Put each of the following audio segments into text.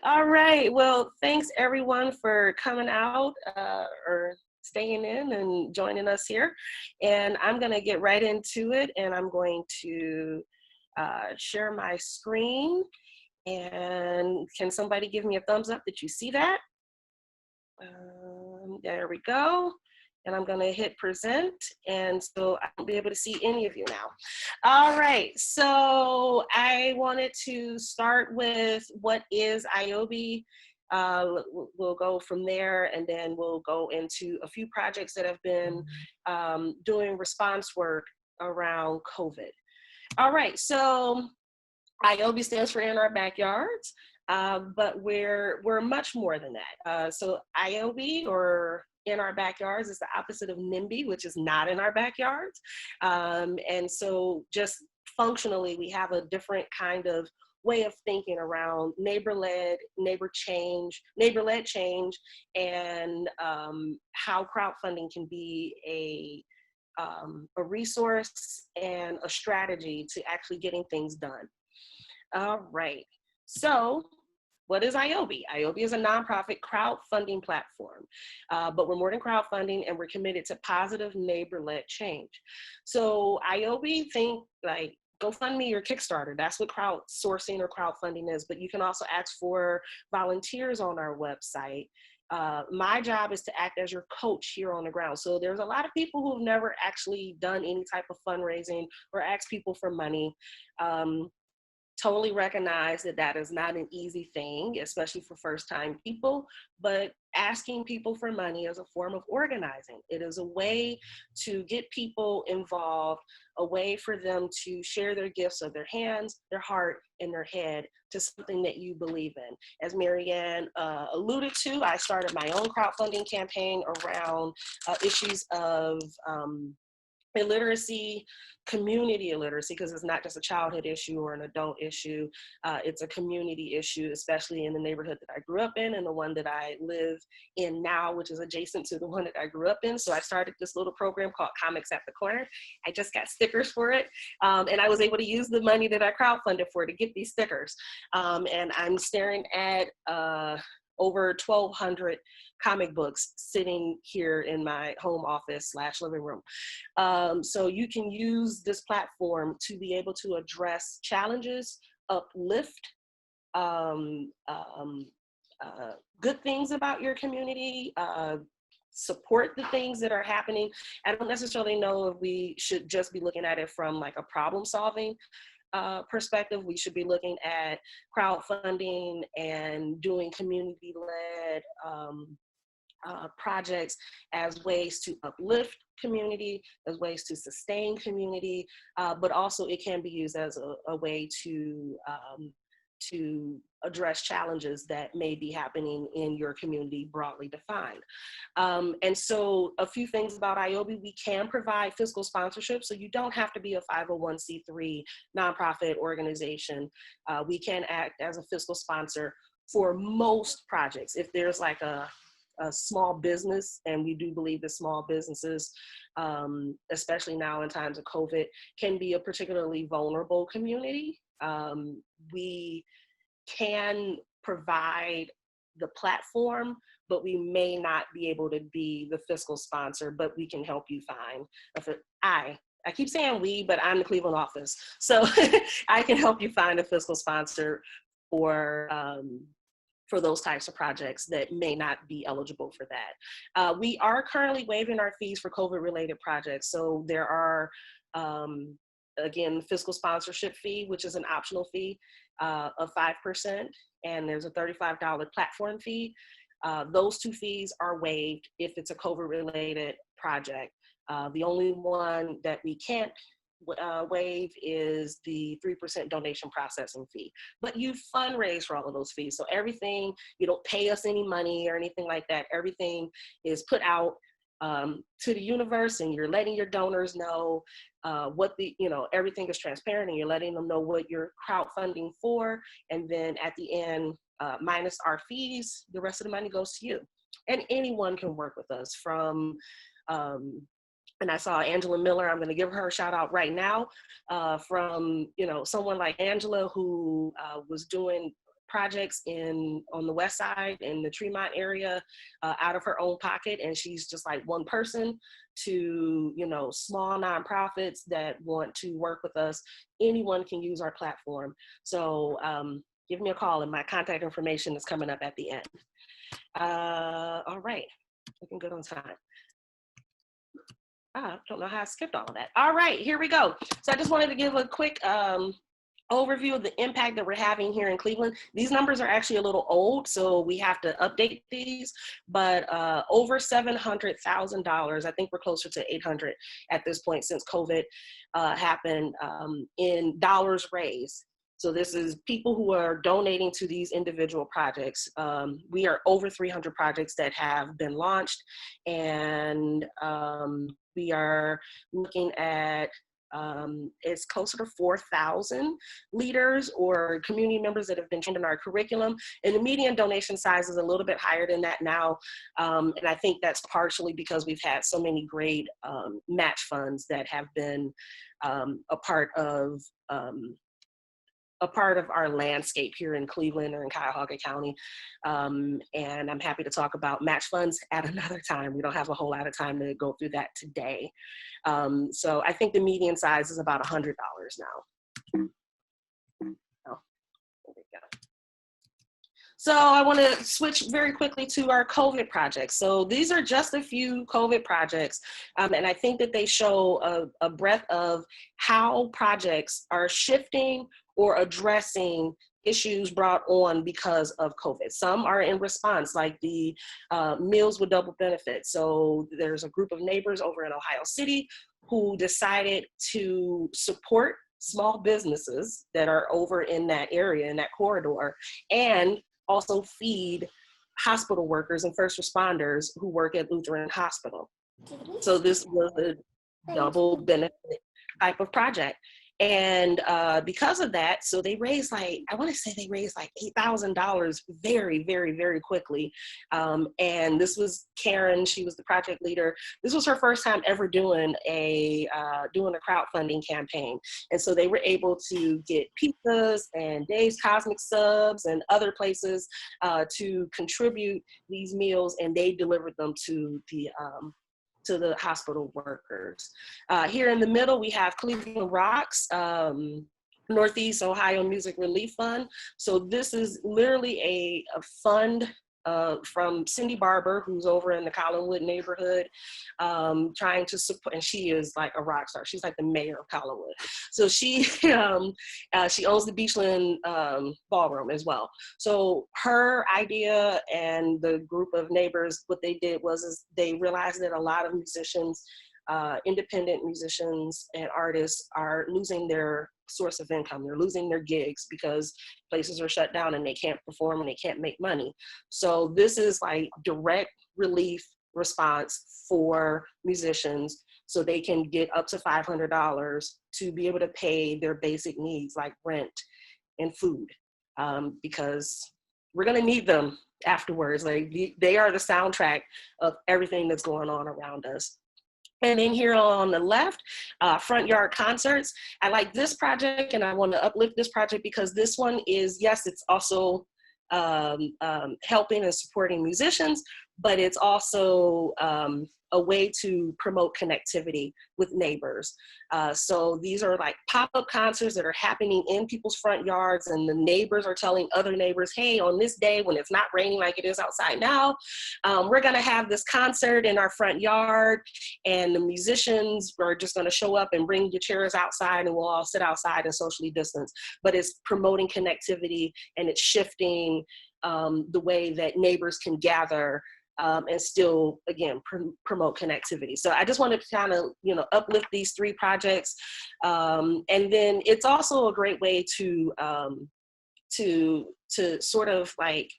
All right. Well, thanks everyone for coming out or staying in and joining us here. And I'm going to get right into it and I'm going to share my screen. And can somebody give me a thumbs up that you see that? There we go. And I'm going to hit present. And so I'll be able to see any of you now. All right. So I wanted to start with what is ioby. We'll go from there and then we'll go into a few projects that have been doing response work around COVID. All right. So ioby stands for In Our Backyards. But we're much more than that. So ioby, or in our backyards, is the opposite of NIMBY, which is not in our backyards. And so just functionally, we have a different kind of way of thinking around neighbor-led change, and how crowdfunding can be a resource and a strategy to actually getting things done. All right. So what is ioby? ioby is a nonprofit crowdfunding platform, but we're more than crowdfunding, and we're committed to positive neighbor-led change. So ioby, think like GoFundMe or Kickstarter. That's what crowdsourcing or crowdfunding is, but you can also ask for volunteers on our website. My job is to act as your coach here on the ground. So there's a lot of people who've never actually done any type of fundraising or asked people for money. Totally recognize that that is not an easy thing, especially for first-time people, but asking people for money is a form of organizing. It is a way to get people involved, a way for them to share their gifts of their hands, their heart, and their head to something that you believe in. As Marianne alluded to, I started my own crowdfunding campaign around issues of illiteracy, community illiteracy, because it's not just a childhood issue or an adult issue. It's a community issue, especially in the neighborhood that I grew up in and the one that I live in now, which is adjacent to the one that I grew up in. So I started this little program called Comics at the Corner. I just got stickers for it. And I was able to use the money that I crowdfunded for to get these stickers. And I'm staring at over 1,200 comic books sitting here in my home office / living room. So you can use this platform to be able to address challenges, uplift good things about your community, support the things that are happening. I don't necessarily know if we should just be looking at it from like a problem solving perspective. We should be looking at crowdfunding and doing community-led projects as ways to uplift community, as ways to sustain community, but also it can be used as a way to address challenges that may be happening in your community, broadly defined. And so a few things about ioby: we can provide fiscal sponsorship, so you don't have to be a 501c3 nonprofit organization. We can act as a fiscal sponsor for most projects. If there's like a small business, and we do believe that small businesses, especially now in times of COVID, can be a particularly vulnerable community. We can provide the platform, but we may not be able to be the fiscal sponsor, but we can help you find, I keep saying we, but I'm the Cleveland office. So I can help you find a fiscal sponsor for those types of projects that may not be eligible for that. We are currently waiving our fees for COVID-related projects. So there are, again, fiscal sponsorship fee, which is an optional fee of 5%, and there's a $35 platform fee. Those two fees are waived if it's a COVID-related project. The only one that we can't waive is the 3% donation processing fee. But you fundraise for all of those fees. So everything, you don't pay us any money or anything like that. Everything is put out to the universe, and you're letting your donors know everything is transparent, and you're letting them know what you're crowdfunding for. And then at the end, minus our fees, the rest of the money goes to you. And anyone can work with us from, and I saw Angela Miller, I'm going to give her a shout out right now, from someone like Angela who was doing projects on the west side in the Tremont area out of her own pocket, and she's just like one person, to, you know, small nonprofits that want to work with us. Anyone can use our platform. So give me a call, and my contact information is coming up at the end. All right, looking good on time. I don't know how I skipped all of that. All right, here we go. So I just wanted to give a quick overview of the impact that we're having here in Cleveland. These numbers are actually a little old, so we have to update these, but over $700,000, I think we're closer to 800 at this point since COVID happened, in dollars raised. So this is people who are donating to these individual projects. We are over 300 projects that have been launched, and we are looking at it's closer to 4,000 leaders or community members that have been trained in our curriculum. And the median donation size is a little bit higher than that now. And I think that's partially because we've had so many great match funds that have been a part of our landscape here in Cleveland or in Cuyahoga County. And I'm happy to talk about match funds at another time. We don't have a whole lot of time to go through that today. So I think the median size is about $100 now. Oh, there we go. So I want to switch very quickly to our COVID projects. So these are just a few COVID projects, and I think that they show a breadth of how projects are shifting or addressing issues brought on because of COVID. Some are in response, like the Meals with Double Benefits. So there's a group of neighbors over in Ohio City who decided to support small businesses that are over in that area, in that corridor, and also feed hospital workers and first responders who work at Lutheran Hospital. So this was a double benefit type of project. And because of that, so they raised like, I want to say they raised like $8,000 very, very, very quickly. And this was Karen, she was the project leader. This was her first time ever doing a crowdfunding campaign. And so they were able to get pizzas and Dave's Cosmic Subs and other places to contribute these meals, and they delivered them to the hospital workers. Here in the middle, we have Cleveland Rocks, Northeast Ohio Music Relief Fund. So this is literally a fund from Cindy Barber, who's over in the Collinwood neighborhood, trying to support, and she is like a rock star. She's like the mayor of Collinwood. So she owns the Beachland Ballroom as well. So her idea and the group of neighbors, what they did was they realized that a lot of musicians, independent musicians and artists are losing their source of income. They're losing their gigs because places are shut down and they can't perform and they can't make money. So this is like direct relief response for musicians, so they can get up to $500 to be able to pay their basic needs like rent and food, because we're gonna need them afterwards. Like they are the soundtrack of everything that's going on around us. And then here on the left, Front Yard Concerts. I like this project, and I want to uplift this project because this one is, yes, it's also helping and supporting musicians, but it's also a way to promote connectivity with neighbors. So these are like pop-up concerts that are happening in people's front yards, and the neighbors are telling other neighbors, hey, on this day when it's not raining like it is outside now, we're gonna have this concert in our front yard, and the musicians are just gonna show up and bring your chairs outside, and we'll all sit outside and socially distance. But it's promoting connectivity, and it's shifting the way that neighbors can gather and still, again, promote connectivity. So I just wanted to kind of, uplift these three projects. And then it's also a great way to sort of like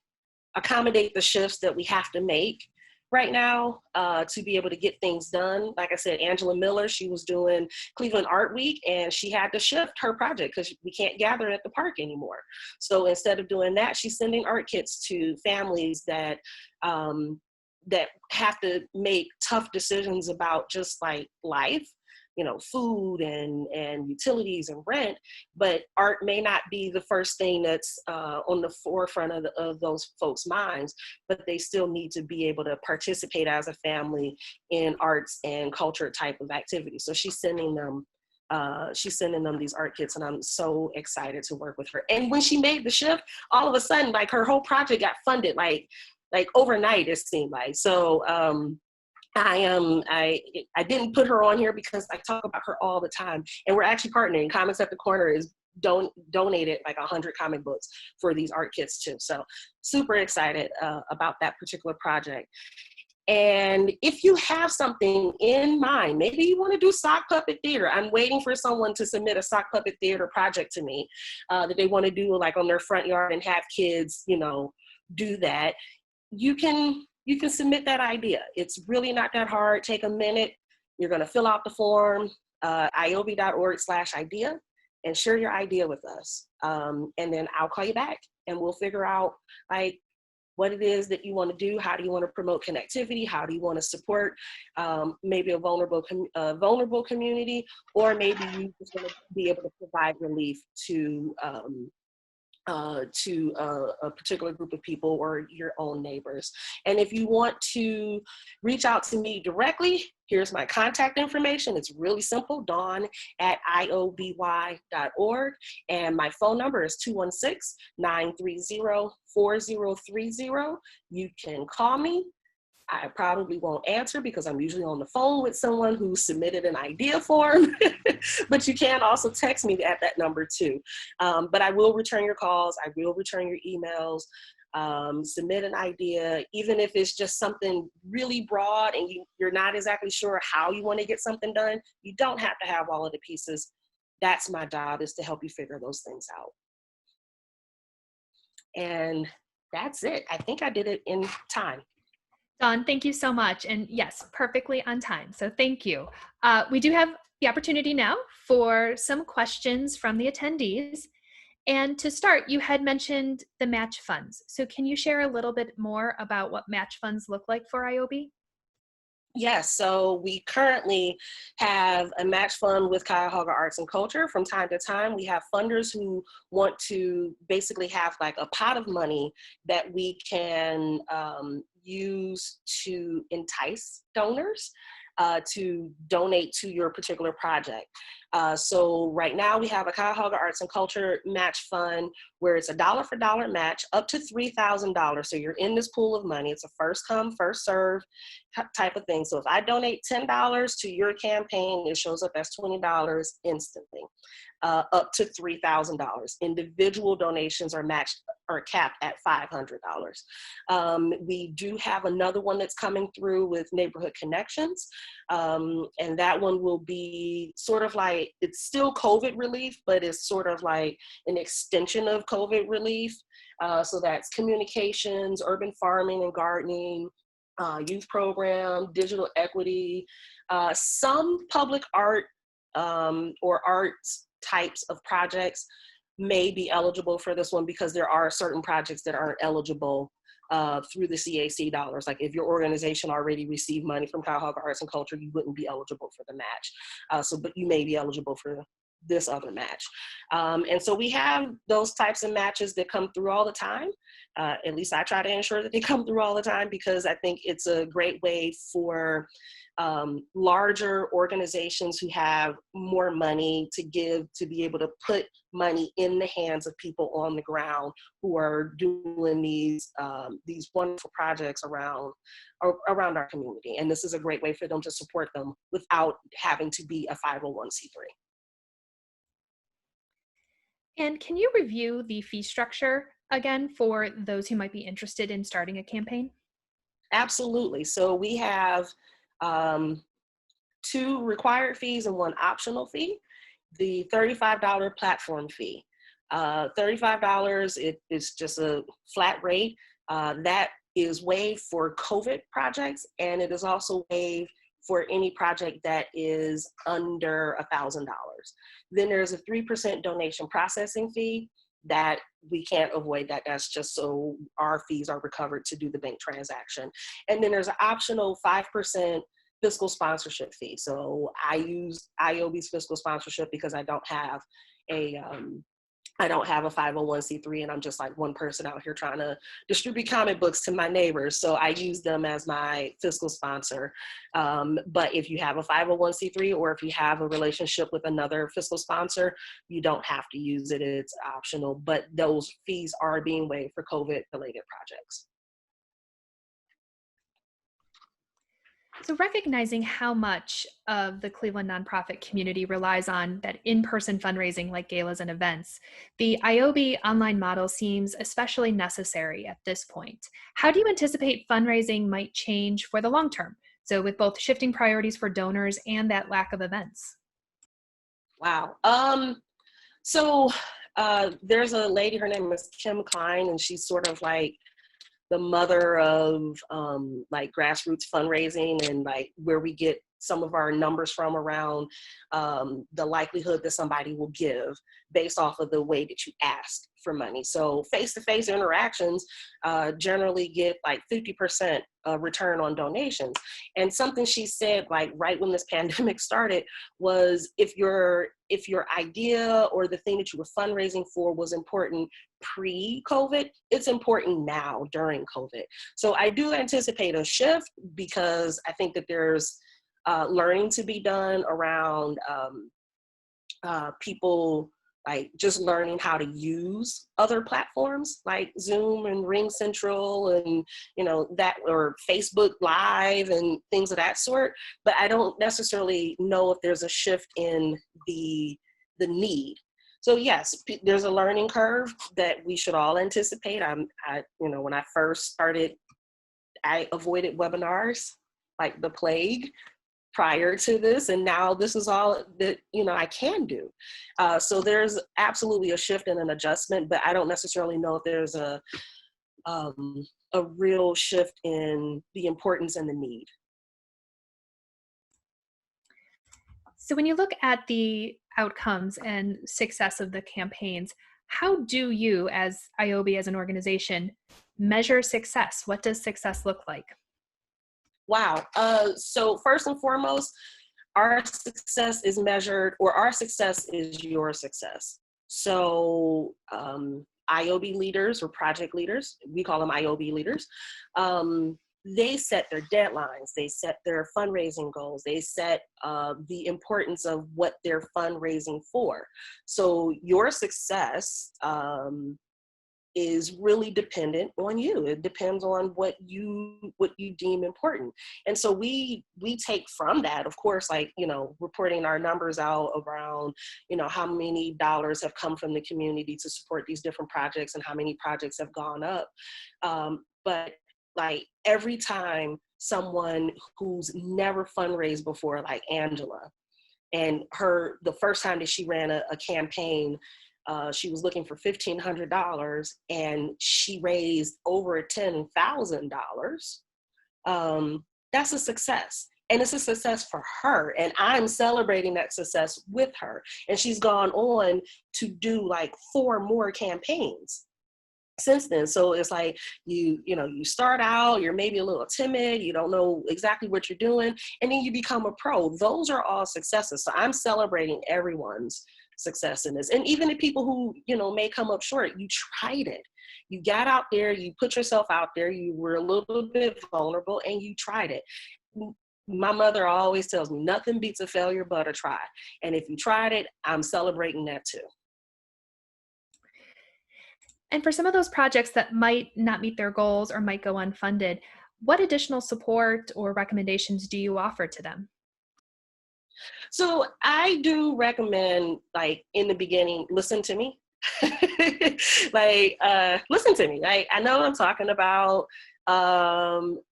accommodate the shifts that we have to make right now to be able to get things done. Like I said, Angela Miller, she was doing Cleveland Art Week, and she had to shift her project because we can't gather at the park anymore. So instead of doing that, she's sending art kits to families that have to make tough decisions about just like life, food and utilities and rent, but art may not be the first thing that's on the forefront of those folks' minds, but they still need to be able to participate as a family in arts and culture type of activities. So she's sending them these art kits, and I'm so excited to work with her. And when she made the shift, all of a sudden, like, her whole project got funded like overnight, it seemed like. So I didn't put her on here because I talk about her all the time, and we're actually partnering. Comics at the Corner is donated like 100 comic books for these art kits too. So super excited about that particular project. And if you have something in mind, maybe you want to do sock puppet theater. I'm waiting for someone to submit a sock puppet theater project to me that they want to do like on their front yard and have kids, do that. You can submit that idea. It's really not that hard. Take a minute. You're going to fill out the form, ioby.org/idea, and share your idea with us. And then I'll call you back and we'll figure out like what it is that you want to do. How do you want to promote connectivity? How do you want to support maybe a vulnerable community, or maybe you just want to be able to provide relief to a particular group of people or your own neighbors. And if you want to reach out to me directly, here's my contact information. It's really simple, dawn@ioby.org. And my phone number is 216-930-4030. You can call me. I probably won't answer because I'm usually on the phone with someone who submitted an idea form, but you can also text me at that number too. But I will return your calls. I will return your emails. Submit an idea, even if it's just something really broad and you're not exactly sure how you want to get something done. You don't have to have all of the pieces. That's my job, is to help you figure those things out. And that's it. I think I did it in time. Dawn, thank you so much. And yes, perfectly on time. So thank you. We do have the opportunity now for some questions from the attendees. And to start, you had mentioned the match funds. So can you share a little bit more about what match funds look like for ioby? Yes, so we currently have a match fund with Cuyahoga Arts and Culture. From time to time, we have funders who want to basically have like a pot of money that we can use to entice donors to donate to your particular project. So right now we have a Cuyahoga Arts and Culture match fund where it's a dollar for dollar match up to $3,000. So you're in this pool of money. It's a first come, first serve type of thing. So if I donate $10 to your campaign, it shows up as $20 instantly, up to $3,000. Individual donations are matched or capped at $500. We do have another one that's coming through with Neighborhood Connections. And that one will be sort of like, it's still COVID relief, but it's sort of like an extension of COVID relief. So that's communications, urban farming and gardening, youth program, digital equity, some public art or arts types of projects may be eligible for this one, because there are certain projects that aren't eligible through the CAC dollars. Like if your organization already received money from Cuyahoga Arts and Culture, you wouldn't be eligible for the match. But you may be eligible for this other match. And so we have those types of matches that come through all the time. At least I try to ensure that they come through all the time, because I think it's a great way for larger organizations who have more money to give, to be able to put money in the hands of people on the ground who are doing these wonderful projects around our community. And this is a great way for them to support them without having to be a 501c3. And can you review the fee structure again for those who might be interested in starting a campaign? Absolutely. So we have 2 required fees and 1 optional fee. The $35 platform fee. $35, it is just a flat rate. That is waived for COVID projects, and it is also waived for any project that is under $1,000. Then there's a 3% donation processing fee that we can't avoid that. That's just so our fees are recovered to do the bank transaction. And then there's an optional 5% fiscal sponsorship fee. So I use ioby's fiscal sponsorship because I don't have a 501c3, and I'm just like one person out here trying to distribute comic books to my neighbors. So I use them as my fiscal sponsor. But if you have a 501c3, or if you have a relationship with another fiscal sponsor, you don't have to use it. It's optional, but those fees are being waived for COVID-related projects. So recognizing how much of the Cleveland nonprofit community relies on that in-person fundraising like galas and events, the ioby online model seems especially necessary at this point. How do you anticipate fundraising might change for the long term? So with both shifting priorities for donors and that lack of events. Wow. So there's a lady, her name is Kim Klein, and she's sort of like the mother of like grassroots fundraising, and like where we get some of our numbers from around the likelihood that somebody will give based off of the way that you ask for money. So face-to-face interactions generally get like 50% return on donations. And something she said like right when this pandemic started was, if your idea or the thing that you were fundraising for was important pre-COVID, it's important now during COVID. So I do anticipate a shift, because I think that there's learning to be done around people like just learning how to use other platforms like Zoom and Ring Central and, you know, that, or Facebook Live and things of that sort. But I don't necessarily know if there's a shift in the need. So yes, there's a learning curve that we should all anticipate. When I first started, I avoided webinars like the plague prior to this, and now this is all that I can do. So there's absolutely a shift and an adjustment, but I don't necessarily know if there's a real shift in the importance and the need. So when you look at the outcomes and success of the campaigns, how do you, as ioby, as an organization, measure success? What does success look like? Wow. So first and foremost, our success is measured, or our success is your success. So ioby leaders, or project leaders, we call them ioby leaders, they set their deadlines, they set their fundraising goals, they set the importance of what they're fundraising for. So your success is really dependent on you. It depends on what you deem important. And so we take from that, of course, like, reporting our numbers out around, how many dollars have come from the community to support these different projects and how many projects have gone up. But like every time someone who's never fundraised before, like Angela, and the first time that she ran a campaign, she was looking for $1,500 and she raised over $10,000. That's a success. And it's a success for her. And I'm celebrating that success with her. And she's gone on to do like 4 more campaigns since then. So it's like, you start out, you're maybe a little timid, you don't know exactly what you're doing, and then you become a pro. Those are all successes. So I'm celebrating everyone's success in this. And even the people who, may come up short, you tried it. You got out there, you put yourself out there, you were a little bit vulnerable, and you tried it. My mother always tells me, nothing beats a failure but a try. And if you tried it, I'm celebrating that too. And for some of those projects that might not meet their goals or might go unfunded, what additional support or recommendations do you offer to them? So I do recommend, like, in the beginning, listen to me. Listen to me. Like, I know I'm talking about,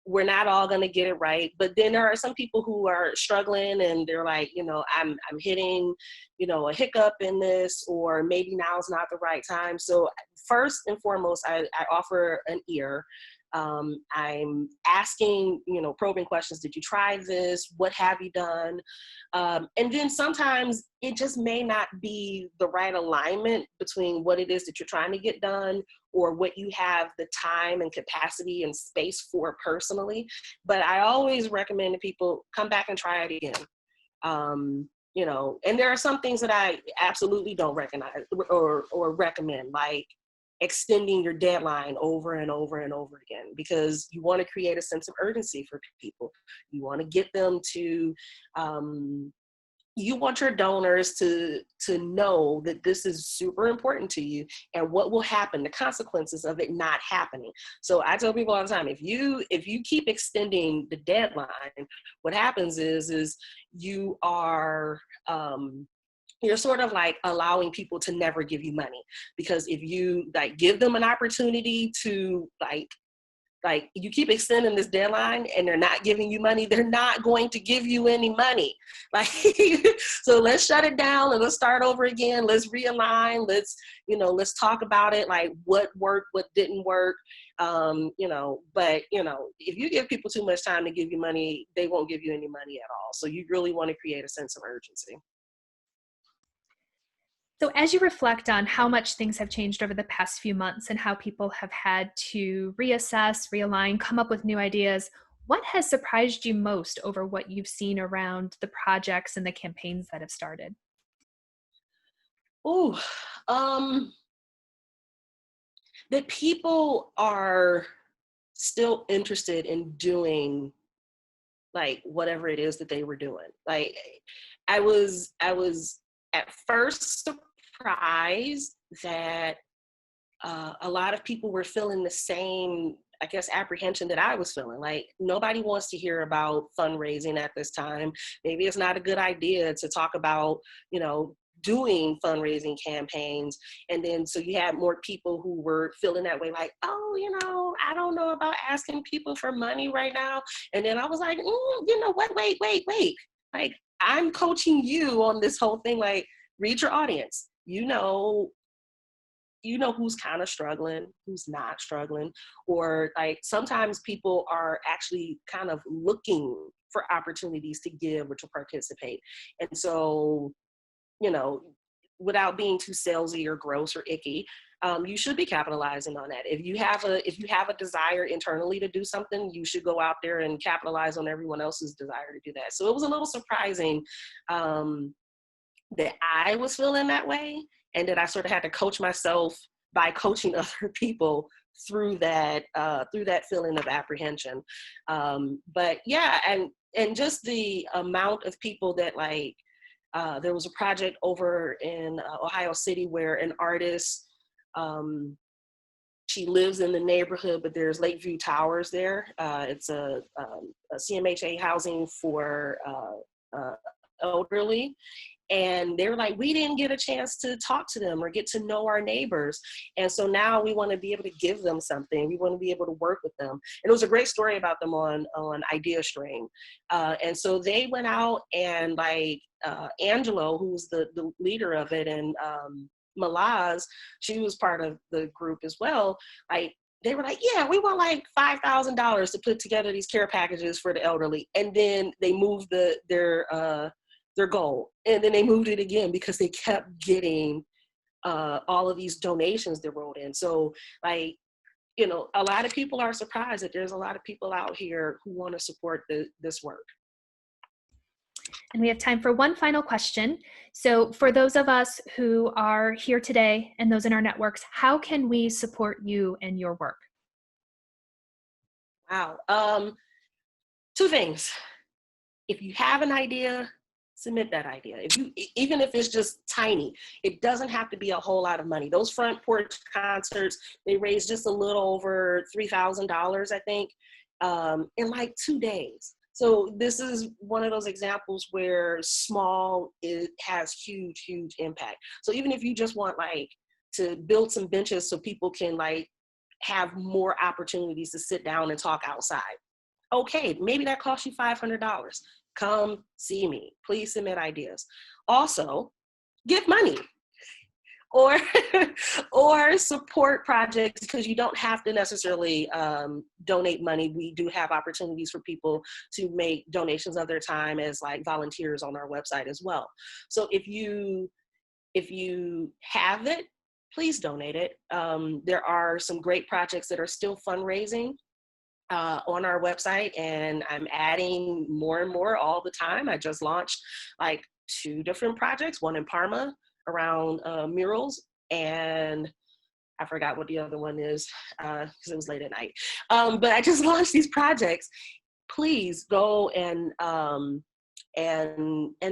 we're not all going to get it right, but then there are some people who are struggling and they're like, I'm hitting, a hiccup in this, or maybe now's not the right time. So first and foremost, I offer an ear. I'm asking, probing questions. Did you try this? What have you done? And then sometimes it just may not be the right alignment between what it is that you're trying to get done, or what you have the time and capacity and space for personally. But I always recommend to people, come back and try it again. You know, and there are some things that I absolutely don't recognize or recommend, like extending your deadline over and over and over again, because you want to create a sense of urgency for people. You want to get them to, you want your donors to know that this is super important to you and what will happen, the consequences of it not happening. So I tell people all the time, if you keep extending the deadline, what happens is you are, you're sort of like allowing people to never give you money. Because if you like give them an opportunity to like you keep extending this deadline and they're not giving you money, they're not going to give you any money. Like, so let's shut it down and let's start over again. Let's realign. Let's, you know, let's talk about it. Like what worked, what didn't work. You know, but you know, if you give people too much time to give you money, they won't give you any money at all. So you really want to create a sense of urgency. So as you reflect on how much things have changed over the past few months and how people have had to reassess, realign, come up with new ideas, what has surprised you most over what you've seen around the projects and the campaigns that have started? Oh, that people are still interested in doing like whatever it is that they were doing. Like I was at first surprised that a lot of people were feeling the same, I guess, apprehension that I was feeling. Like nobody wants to hear about fundraising at this time. Maybe it's not a good idea to talk about, you know, doing fundraising campaigns. And then so you had more people who were feeling that way, like, oh, you know, I don't know about asking people for money right now. And then I was like, you know what, wait. Like I'm coaching you on this whole thing. Like, read your audience. You know who's kind of struggling, who's not struggling, or like sometimes people are actually kind of looking for opportunities to give or to participate. And so, you know, without being too salesy or gross or icky, you should be capitalizing on that. If you have a desire internally to do something, you should go out there and capitalize on everyone else's desire to do that. So it was a little surprising that I was feeling that way, and that I sort of had to coach myself by coaching other people through that feeling of apprehension. But yeah, and just the amount of people that like, there was a project over in Ohio City where an artist, she lives in the neighborhood, but there's Lakeview Towers there. It's a CMHA housing for elderly. And they were like, we didn't get a chance to talk to them or get to know our neighbors. And so now we want to be able to give them something. We want to be able to work with them. And it was a great story about them on IdeaStream. And so they went out and like Angelo, who's the leader of it, and Malaz, she was part of the group as well. Like, they were like, yeah, we want like $5,000 to put together these care packages for the elderly. And then they moved their goal. And then they moved it again because they kept getting all of these donations that rolled in. So like, you know, a lot of people are surprised that there's a lot of people out here who want to support this work. And we have time for one final question. So for those of us who are here today and those in our networks, how can we support you and your work? Wow. Two things. If you have an idea, submit that idea. Even if it's just tiny, it doesn't have to be a whole lot of money. Those front porch concerts, they raised just a little over $3,000, I think, in like 2 days. So this is one of those examples where small has huge, huge impact. So even if you just want like to build some benches so people can like have more opportunities to sit down and talk outside. Okay, maybe that costs you $500. Come see me. Please submit ideas. Also, give money or or support projects, because you don't have to necessarily donate money. We do have opportunities for people to make donations of their time as like volunteers on our website as well. So if you have it, please donate it. There are some great projects that are still fundraising on our website, and I'm adding more and more all the time. I just launched like 2 different projects, one in Parma around murals, and I forgot what the other one is because it was late at night. But I just launched these projects. Please go and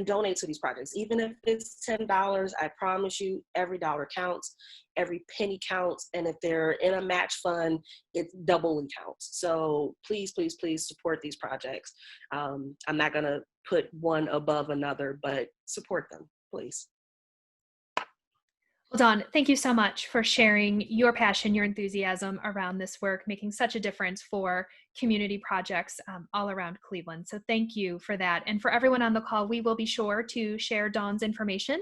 donate to these projects. Even if it's $10, I promise you every dollar counts, every penny counts. And if they're in a match fund, it doubly counts. So please, please, please support these projects. I'm not gonna put one above another, but support them, please. Well, Dawn, thank you so much for sharing your passion, your enthusiasm around this work, making such a difference for community projects all around Cleveland. So thank you for that. And for everyone on the call, we will be sure to share Dawn's information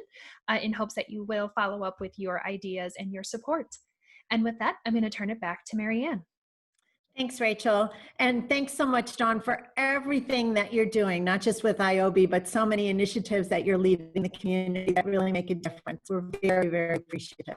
in hopes that you will follow up with your ideas and your support. And with that, I'm going to turn it back to Mary Ann. Thanks, Rachel. And thanks so much, Dawn, for everything that you're doing, not just with ioby, but so many initiatives that you're leading in the community that really make a difference. We're very, very appreciative.